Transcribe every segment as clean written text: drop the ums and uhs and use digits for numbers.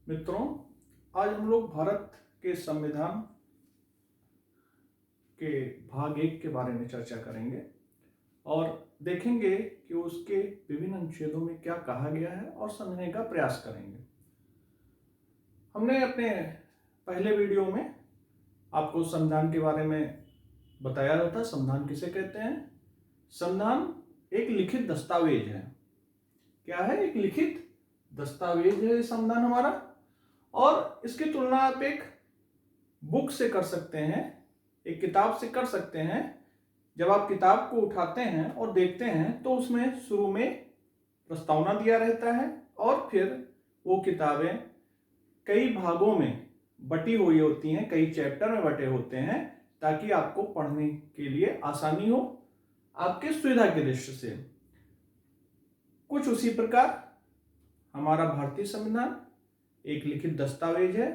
मित्रों, आज हम लोग भारत के संविधान के भाग 1 के बारे में चर्चा करेंगे और देखेंगे कि उसके विभिन्न अनुच्छेदों में क्या कहा गया है और समझने का प्रयास करेंगे। हमने अपने पहले वीडियो में आपको संविधान के बारे में बताया था। संविधान किसे कहते हैं? संविधान एक लिखित दस्तावेज है। क्या है? एक लिखित दस्तावेज है संविधान हमारा, और इसकी तुलना आप एक बुक से कर सकते हैं, एक किताब से कर सकते हैं। जब आप किताब को उठाते हैं और देखते हैं तो उसमें शुरू में प्रस्तावना दिया रहता है और फिर वो किताबें कई भागों में बटी हुई होती हैं, कई चैप्टर में बटे होते हैं, ताकि आपको पढ़ने के लिए आसानी हो, आपके सुविधा की दृष्टि से। कुछ उसी प्रकार हमारा भारतीय संविधान एक लिखित दस्तावेज है।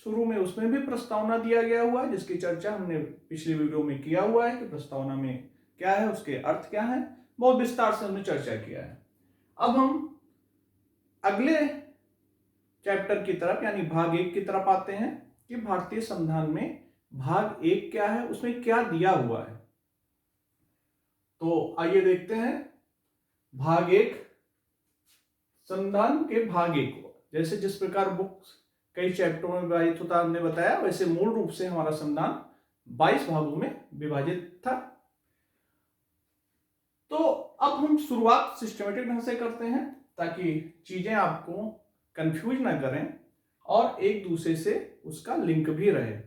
शुरू में उसमें भी प्रस्तावना दिया गया हुआ है, जिसकी चर्चा हमने पिछली वीडियो में किया हुआ है कि प्रस्तावना में क्या है, उसके अर्थ क्या है, बहुत विस्तार से हमने चर्चा किया है। अब हम अगले चैप्टर की तरफ यानी भाग 1 की तरफ आते हैं कि भारतीय संविधान में भाग 1 क्या है, उसमें क्या दिया हुआ है। तो आइए देखते हैं भाग 1, संविधान के भाग 1 को। जैसे जिस प्रकार बुक्स कई चैप्टरों में विभाजित होता हमने बताया, वैसे मूल रूप से हमारा संविधान 22 भागों में विभाजित था। तो अब हम शुरुआत सिस्टमेटिक ढंग से करते हैं ताकि चीजें आपको कंफ्यूज ना करें और एक दूसरे से उसका लिंक भी रहे।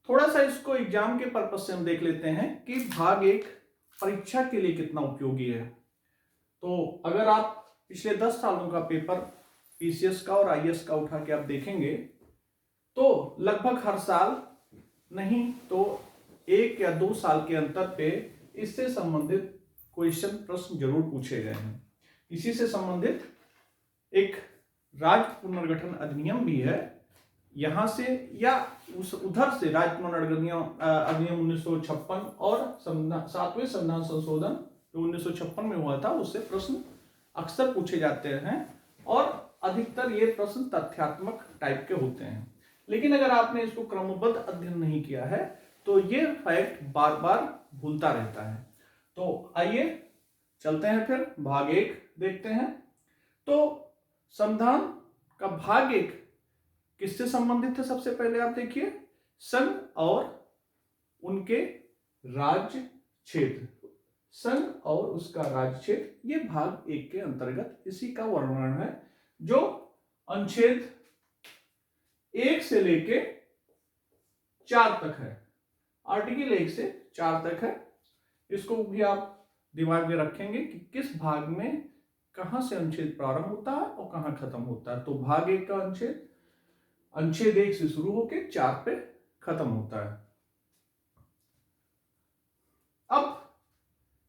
थोड़ा सा इसको एग्जाम के पर्पज से हम देख लेते हैं कि भाग 1 परीक्षा के लिए कितना उपयोगी है। तो अगर आप पिछले 10 सालों का पेपर पीसीएस का और आईएएस का उठा के आप देखेंगे तो लगभग हर साल नहीं तो 1 या 2 साल के अंतर पे इससे संबंधित क्वेश्चन प्रश्न जरूर पूछे गए हैं। इसी से संबंधित एक राज्य पुनर्गठन अधिनियम भी है, यहां से या उधर से राज्य पुनर्गठन अधिनियम 1956 और 7वें संविधान संशोधन जो 1956 में हुआ था, उससे प्रश्न अक्सर पूछे जाते हैं और अधिकतर ये प्रश्न तथ्यात्मक टाइप के होते हैं। लेकिन अगर आपने इसको क्रमबद्ध अध्ययन नहीं किया है तो ये फैक्ट बार बार भूलता रहता है। तो आइए चलते हैं फिर भाग 1 देखते हैं। तो संविधान का भाग 1 किससे संबंधित है? सबसे पहले आप देखिए, संघ और उनके राज्य क्षेत्र। संघ और उसका राज्य क्षेत्र, ये भाग 1 के अंतर्गत इसी का वर्णन है, जो अनुच्छेद 1 से लेके 4 तक है। आर्टिकल 1 से 4 तक है। इसको भी आप दिमाग में रखेंगे कि किस भाग में कहां से अनुच्छेद प्रारंभ होता है और कहां खत्म होता है। तो भाग 1 का अनुच्छेद 1 से शुरू होकर 4 पे खत्म होता है। अब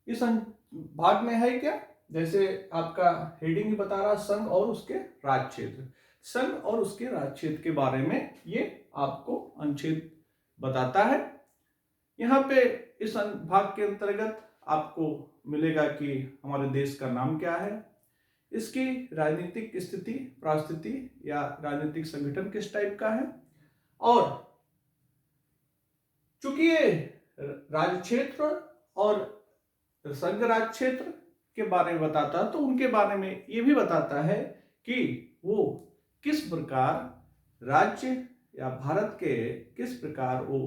इस भाग में है क्या? जैसे आपका हेडिंग ही बता रहा, संघ और उसके राज्य क्षेत्र। संघ और उसके राज्य क्षेत्र के बारे में ये आपको अनुच्छेद बताता है। यहाँ पे इस भाग के अंतर्गत आपको मिलेगा कि हमारे देश का नाम क्या है, इसकी राजनीतिक स्थिति परिस्थिति या राजनीतिक संगठन किस टाइप का है, और चूंकि ये राज्य क्षेत्र और संघ राज्य क्षेत्र के बारे में बताता है तो उनके बारे में ये भी बताता है कि वो किस प्रकार राज्य या भारत के किस प्रकार वो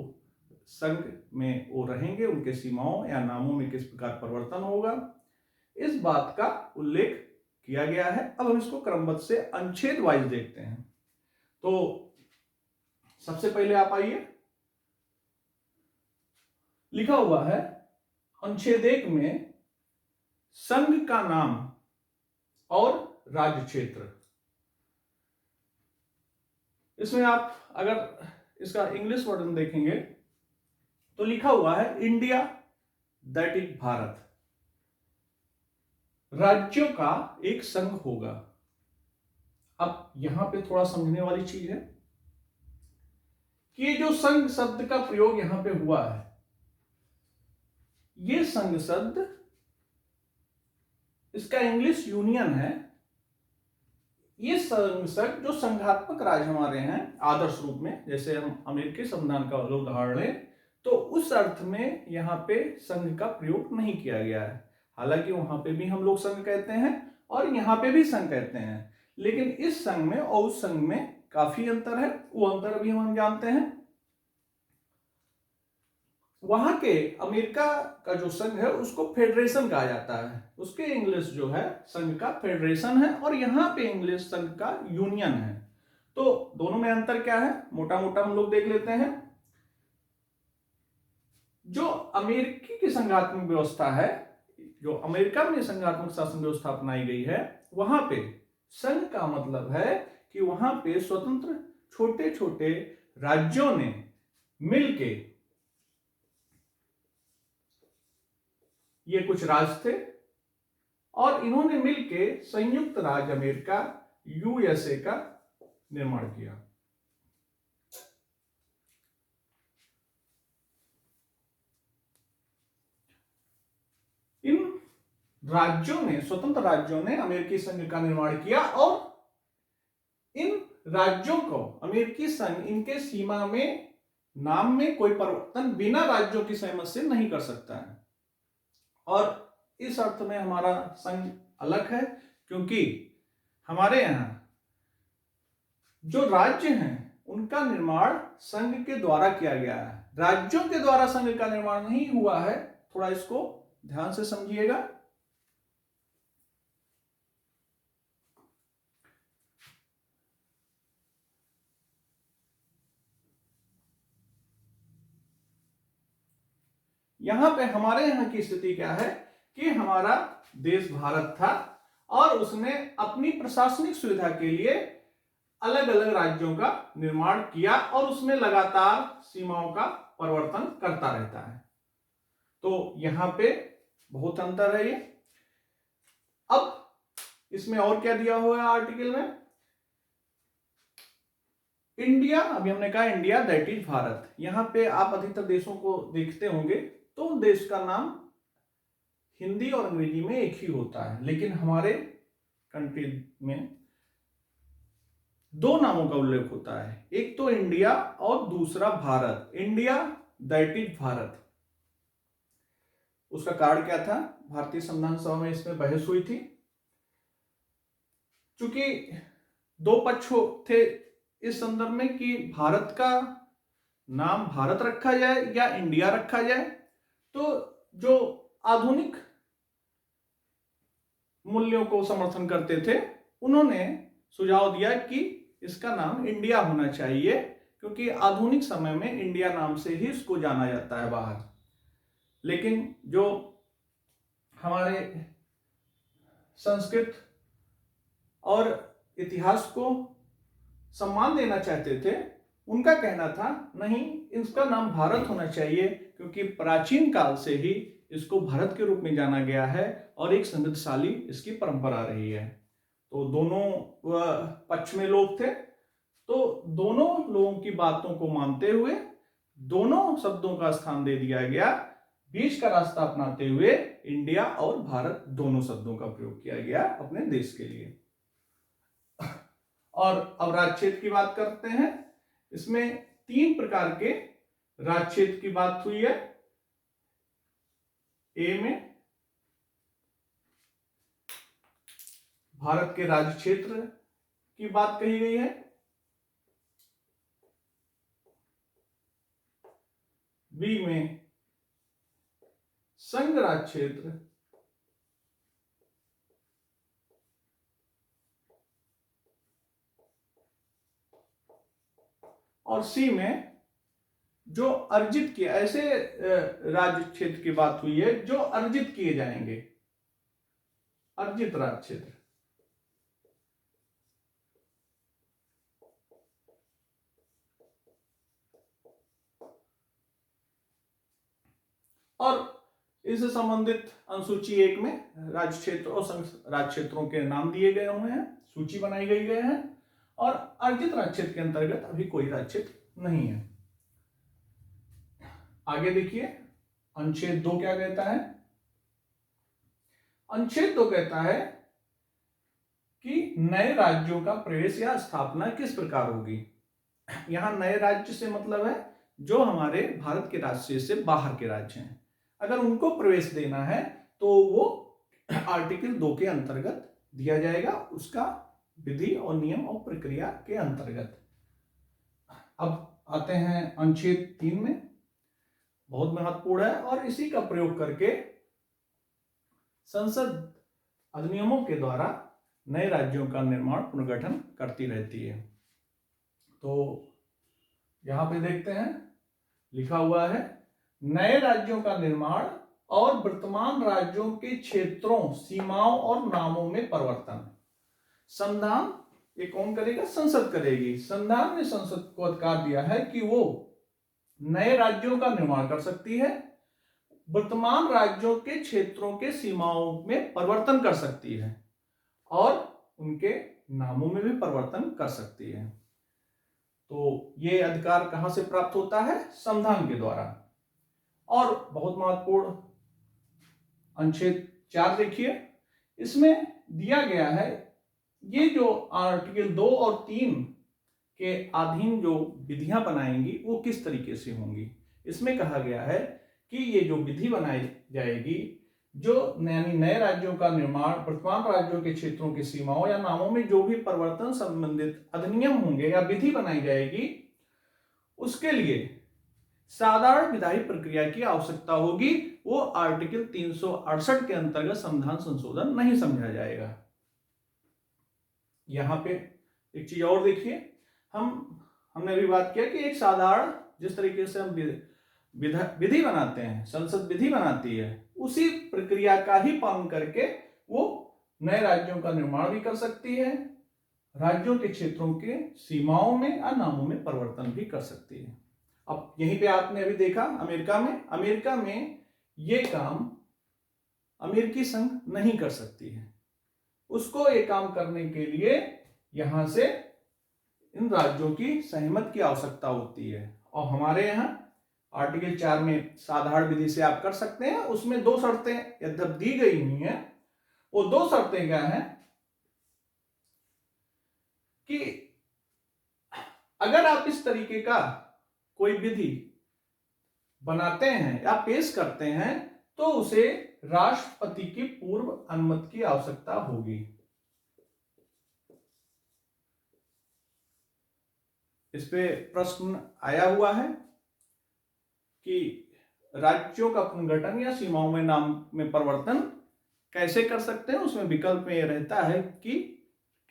संघ में वो रहेंगे, उनके सीमाओं या नामों में किस प्रकार परिवर्तन होगा, इस बात का उल्लेख किया गया है। अब हम इसको क्रमबद्ध से अनुच्छेद वाइज देखते हैं। तो सबसे पहले आप आइए, लिखा हुआ है अनुच्छेद 1 में संघ का नाम और राज्य क्षेत्र। इसमें आप अगर इसका इंग्लिश वर्जन देखेंगे तो लिखा हुआ है इंडिया, दैट इज भारत। राज्यों का एक संघ होगा। अब यहां पे थोड़ा समझने वाली चीज है कि ये जो संघ शब्द का प्रयोग यहां पे हुआ है, ये संघ शब्द इसका इंग्लिश यूनियन है, ये संघ जो संघात्मक राज्य हमारे हैं आदर्श रूप में, जैसे हम अमेरिकी संविधान का उदाहरण लें, तो उस अर्थ में यहाँ पे संघ का प्रयोग नहीं किया गया है। हालांकि वहां पे भी हम लोग संघ कहते हैं और यहाँ पे भी संघ कहते हैं, लेकिन इस संघ में और उस संघ में काफी अंतर है। वो अंतर भी हम जानते हैं। वहां के अमेरिका का जो संघ है उसको फेडरेशन कहा जाता है, उसके इंग्लिश जो है संघ का फेडरेशन है, और यहाँ पे इंग्लिश संघ का यूनियन है। तो दोनों में अंतर क्या है, मोटा मोटा हम लोग देख लेते हैं। जो अमेरिकी की संघात्मक व्यवस्था है, जो अमेरिका में संघात्मक शासन व्यवस्था अपनाई गई है, वहां पे संघ का मतलब है कि वहां पे स्वतंत्र छोटे छोटे राज्यों ने मिलके, ये कुछ राज्य थे और इन्होंने मिलके संयुक्त राज्य अमेरिका यूएसए का निर्माण किया। इन राज्यों ने, स्वतंत्र राज्यों ने अमेरिकी संघ का निर्माण किया और इन राज्यों को अमेरिकी संघ इनके सीमा में, नाम में कोई परिवर्तन बिना राज्यों की सहमति से नहीं कर सकता है। और इस अर्थ में हमारा संघ अलग है, क्योंकि हमारे यहाँ जो राज्य हैं उनका निर्माण संघ के द्वारा किया गया है, राज्यों के द्वारा संघ का निर्माण नहीं हुआ है। थोड़ा इसको ध्यान से समझिएगा। यहां पे हमारे यहां की स्थिति क्या है कि हमारा देश भारत था और उसने अपनी प्रशासनिक सुविधा के लिए अलग अलग राज्यों का निर्माण किया और उसमें लगातार सीमाओं का परिवर्तन करता रहता है। तो यहां पे बहुत अंतर है ये। अब इसमें और क्या दिया हुआ है आर्टिकल में, इंडिया, अभी हमने कहा इंडिया दैट इज भारत। यहां पे आप अधिकतर देशों को देखते होंगे तो उन देश का नाम हिंदी और अंग्रेजी में एक ही होता है, लेकिन हमारे कंट्री में दो नामों का उल्लेख होता है, एक तो इंडिया और दूसरा Bharat. India that is Bharat. उसका कारण क्या था, भारतीय संविधान सभा में इसमें बहस हुई थी। चूंकि दो पक्ष थे इस संदर्भ में कि भारत का नाम भारत रखा जाए या इंडिया रखा जाए, तो जो आधुनिक मूल्यों को समर्थन करते थे उन्होंने सुझाव दिया कि इसका नाम इंडिया होना चाहिए, क्योंकि आधुनिक समय में इंडिया नाम से ही इसको जाना जाता है बाहर। लेकिन जो हमारे संस्कृत और इतिहास को सम्मान देना चाहते थे, उनका कहना था नहीं, इसका नाम भारत होना चाहिए, क्योंकि प्राचीन काल से ही इसको भारत के रूप में जाना गया है और एक समृद्धशाली इसकी परंपरा रही है। तो दोनों पक्ष में लोग थे, तो दोनों लोगों की बातों को मानते हुए दोनों शब्दों का स्थान दे दिया गया, बीच का रास्ता अपनाते हुए इंडिया और भारत दोनों शब्दों का प्रयोग किया गया अपने देश के लिए। और अब राज्य क्षेत्र की बात करते हैं। इसमें 3 प्रकार के राज्य क्षेत्र की बात हुई है। ए में भारत के राज्य क्षेत्र की बात कही गई है, बी में संघ राज्य क्षेत्र, और सी में जो अर्जित किए, ऐसे राज्य क्षेत्र की बात हुई है जो अर्जित किए जाएंगे, अर्जित राज्य क्षेत्र। और इससे संबंधित अनुसूची 1 में राज्य क्षेत्र और संघ राज्य क्षेत्रों के नाम दिए गए हुए हैं, सूची बनाई गई है, और अर्जित राज्य क्षेत्र के अंतर्गत अभी कोई राज्य क्षेत्र नहीं है। आगे देखिए अनुच्छेद 2 क्या कहता है। अनुच्छेद 2 कहता है कि नए राज्यों का प्रवेश या स्थापना किस प्रकार होगी। यहाँ नए राज्य से मतलब है जो हमारे भारत के राज्य से बाहर के राज्य हैं, अगर उनको प्रवेश देना है तो वो आर्टिकल 2 के अंतर्गत दिया जाएगा, उसका विधि और नियम और प्रक्रिया के अंतर्गत। अब आते हैं अनुच्छेद 3 में, बहुत महत्वपूर्ण है और इसी का प्रयोग करके संसद अधिनियमों के द्वारा नए राज्यों का निर्माण पुनर्गठन करती रहती है। तो यहां पे देखते हैं लिखा हुआ है, नए राज्यों का निर्माण और वर्तमान राज्यों के क्षेत्रों, सीमाओं और नामों में परिवर्तन। संविधान ये कौन करेगा? संसद करेगी। संविधान ने संसद को अधिकार दिया है कि वो नए राज्यों का निर्माण कर सकती है, वर्तमान राज्यों के क्षेत्रों के सीमाओं में परिवर्तन कर सकती है और उनके नामों में भी परिवर्तन कर सकती है। तो ये अधिकार कहां से प्राप्त होता है? संविधान के द्वारा। और बहुत महत्वपूर्ण अनुच्छेद 4 देखिए, इसमें दिया गया है ये जो आर्टिकल 2 और 3 के अधीन जो विधियां बनाएंगी वो किस तरीके से होंगी। इसमें कहा गया है कि ये जो विधि बनाई जाएगी, जो यानी नए राज्यों का निर्माण, वर्तमान राज्यों के क्षेत्रों की सीमाओं या नामों में जो भी परिवर्तन संबंधित अधिनियम होंगे या विधि बनाई जाएगी, उसके लिए साधारण विधायी प्रक्रिया की आवश्यकता होगी। वो आर्टिकल 368 के अंतर्गत संविधान संशोधन नहीं समझा जाएगा। यहां पे एक चीज और देखिए, हमने अभी बात किया कि एक साधारण, जिस तरीके से हम विधि बनाते हैं, संसद विधि बनाती है, उसी प्रक्रिया का ही पालन करके वो नए राज्यों का निर्माण भी कर सकती है, राज्यों के क्षेत्रों के सीमाओं में या नामों में परिवर्तन भी कर सकती है। अब यहीं पे आपने अभी देखा अमेरिका में ये काम अमेरिकी संघ नहीं कर सकती है। उसको ये काम करने के लिए यहां से इन राज्यों की सहमति की आवश्यकता होती है। और हमारे यहाँ आर्टिकल 4 में साधारण विधि से आप कर सकते हैं। उसमें 2 शर्तें यद्यप दी गई हुई हैं। वो 2 शर्तें क्या हैं कि अगर आप इस तरीके का कोई विधि बनाते हैं या पेश करते हैं तो उसे राष्ट्रपति की पूर्व अनुमति की आवश्यकता होगी। इस पे प्रश्न आया हुआ है कि राज्यों का पुनर्गठन या सीमाओं में नाम में परिवर्तन कैसे कर सकते हैं। उसमें विकल्प में यह रहता है कि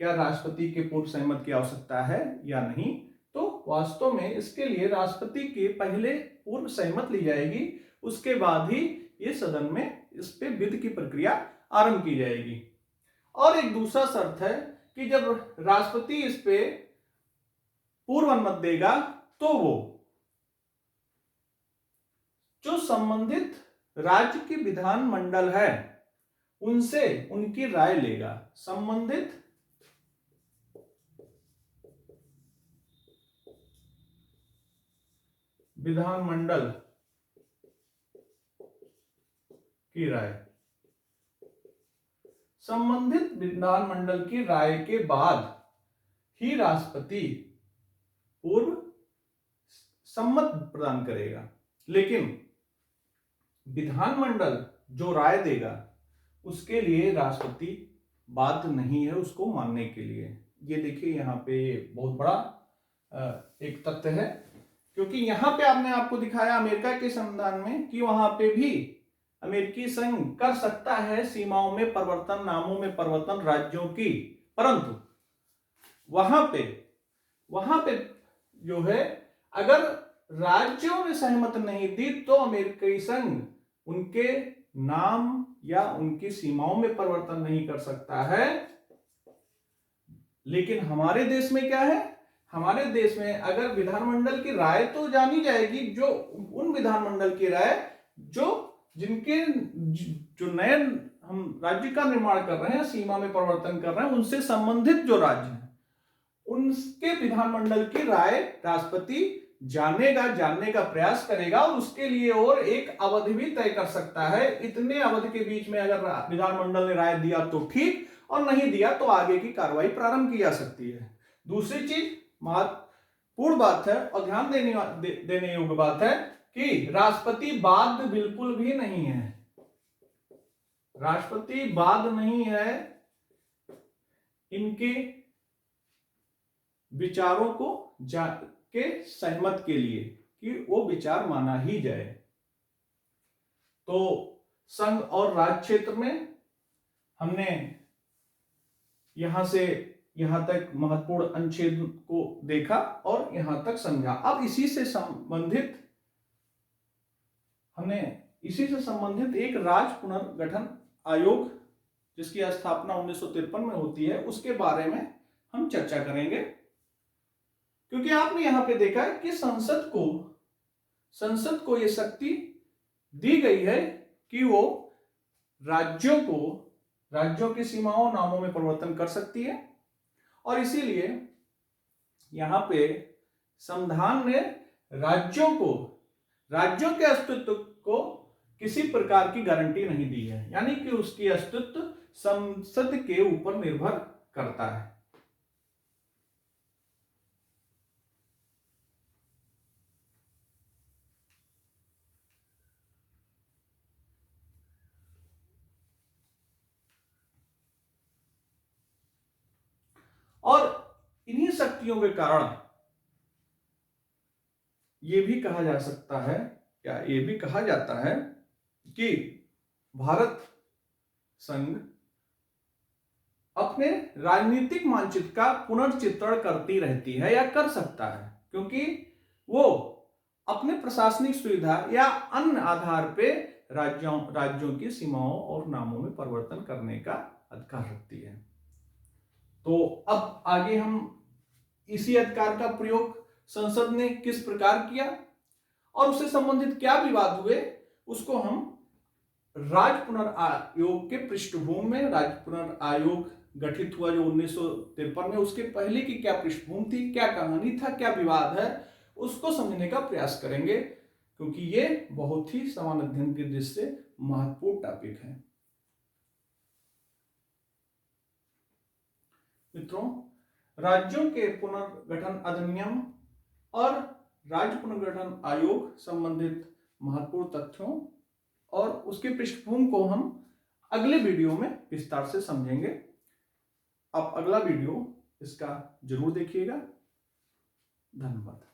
क्या राष्ट्रपति के पूर्व सहमति की आवश्यकता है या नहीं। तो वास्तव में इसके लिए राष्ट्रपति के पहले पूर्व सहमति ली जाएगी, उसके बाद ही ये सदन में इस पे विधि की प्रक्रिया आरंभ की जाएगी। और एक दूसरा शर्त है कि जब राष्ट्रपति इस पे पूर्व अनुमति देगा तो वो जो संबंधित राज्य की विधानमंडल है उनसे उनकी राय लेगा। संबंधित विधानमंडल की राय, संबंधित विधानमंडल की राय के बाद ही राष्ट्रपति पूर्व सम्मति प्रदान करेगा। लेकिन विधानमंडल जो राय देगा उसके लिए राष्ट्रपति बाध्य नहीं है उसको मानने के लिए। ये देखिए यहाँ पे बहुत बड़ा एक तथ्य है, क्योंकि यहाँ पे आपको दिखाया अमेरिका के संविधान में कि वहां पे भी अमेरिकी संघ कर सकता है सीमाओं में परिवर्तन, नामों में परिवर्तन राज्यों की, परंतु वहां पे जो है अगर राज्यों ने सहमति नहीं दी तो अमेरिकी संघ उनके नाम या उनकी सीमाओं में परिवर्तन नहीं कर सकता है। लेकिन हमारे देश में क्या है, हमारे देश में अगर विधानमंडल की राय तो जानी जाएगी, जो उन विधानमंडल की राय जो नए हम राज्य का निर्माण कर रहे हैं, सीमा में परिवर्तन कर रहे हैं, उनसे संबंधित जो राज्य हैं उनके विधानमंडल की राय राष्ट्रपति जानने का प्रयास करेगा और उसके लिए और एक अवधि भी तय कर सकता है। इतने अवधि के बीच में अगर विधानमंडल ने राय दिया तो ठीक, और नहीं दिया तो आगे की कार्रवाई प्रारंभ की जा सकती है। दूसरी चीज महत्वपूर्ण बात है और ध्यान देने योग्य बात है कि राष्ट्रपति बाध्य बिल्कुल भी नहीं है। राष्ट्रपति बाध्य नहीं है इनके विचारों को के सहमत के लिए कि वो विचार माना ही जाए। तो संघ और राज्य क्षेत्र में हमने यहां से यहां तक महत्वपूर्ण अनुच्छेद को देखा और यहां तक समझा। अब इसी से संबंधित एक राज्य पुनर्गठन आयोग जिसकी स्थापना 1953 में होती है उसके बारे में हम चर्चा करेंगे, क्योंकि आपने यहां पे देखा है कि संसद को यह शक्ति दी गई है कि वो राज्यों की सीमाओं नामों में परिवर्तन कर सकती है। और इसीलिए यहां पे संविधान ने राज्यों के अस्तित्व को किसी प्रकार की गारंटी नहीं दी है, यानी कि उसकी अस्तित्व संसद के ऊपर निर्भर करता है। और इन्हीं शक्तियों के कारण यह भी कहा जा सकता है, या यह भी कहा जाता है कि भारत संघ अपने राजनीतिक मानचित्र का पुनर्चित्रण करती रहती है या कर सकता है, क्योंकि वो अपने प्रशासनिक सुविधा या अन्य आधार पे राज्यों की सीमाओं और नामों में परिवर्तन करने का अधिकार रखती है। तो अब आगे हम इसी अधिकार का प्रयोग संसद ने किस प्रकार किया और उससे संबंधित क्या विवाद हुए उसको हम राज्य पुनर्आयोग के पृष्ठभूमि में, राज्य पुनर्आयोग गठित हुआ जो 1953 में, उसके पहले की क्या पृष्ठभूमि थी, क्या कहानी था, क्या विवाद है, उसको समझने का प्रयास करेंगे, क्योंकि ये बहुत ही समान अध्ययन की दृष्टि से महत्वपूर्ण टॉपिक है। मित्रों, राज्यों के पुनर्गठन अधिनियम और राज्य पुनर्गठन आयोग संबंधित महत्वपूर्ण तथ्यों और उसकी पृष्ठभूमि को हम अगले वीडियो में विस्तार से समझेंगे। आप अगला वीडियो इसका जरूर देखिएगा। धन्यवाद।